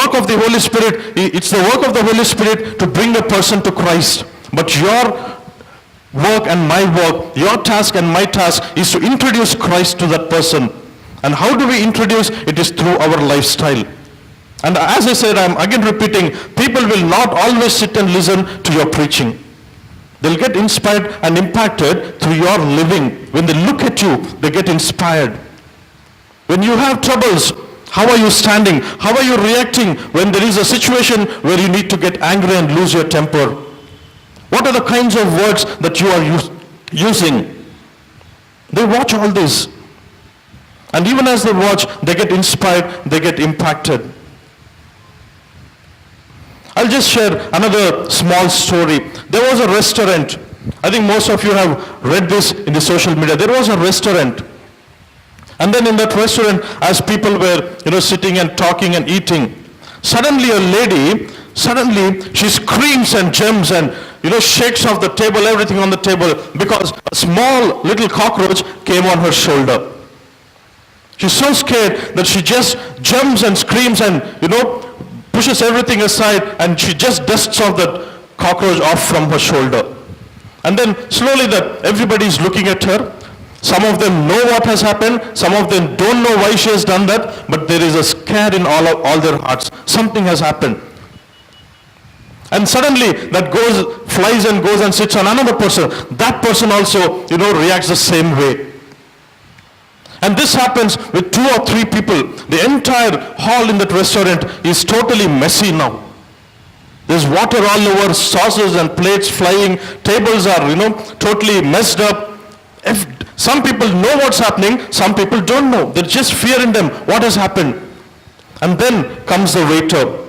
work of the Holy Spirit, it's the work of the Holy Spirit to bring a person to Christ. But your work and my work, your task and my task is to introduce Christ to that person. And how do we introduce? It is through our lifestyle. And as I said, I'm again repeating, people will not always sit and listen to your preaching. They'll get inspired and impacted through your living. When they look at you, they get inspired. When you have troubles, how are you standing? How are you reacting when there is a situation where you need to get angry and lose your temper? What are the kinds of words that you are using? They watch all this. And even as they watch, they get inspired, they get impacted. I'll just share another small story. There was a restaurant. I think most of you have read this in the social media. There was a restaurant. And then in that restaurant, as people were, sitting and talking and eating, suddenly a lady, she screams and jumps and, shakes off the table, everything on the table, because a small little cockroach came on her shoulder. She's so scared that she just jumps and screams and, pushes everything aside, and she just dusts off that cockroach off from her shoulder. And then slowly everybody's looking at her. Some of them know what has happened. Some of them don't know why she has done that. But there is a scare in all their hearts. Something has happened. And suddenly that flies and goes and sits on another person. That person also, reacts the same way. And this happens with 2 or 3 people. The entire hall in that restaurant is totally messy now. There's water all over, saucers and plates flying, tables are, totally messed up. Some people know what's happening, some people don't know. There's just fear in them. What has happened? And then comes the waiter.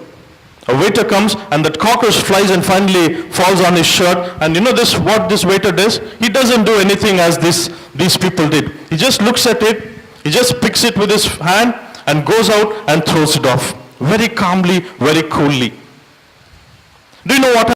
A waiter comes and that cockroach flies and finally falls on his shirt. And what this waiter does? He doesn't do anything as these people did. He just looks at it, he just picks it with his hand and goes out and throws it off. Very calmly, very coolly. Do you know what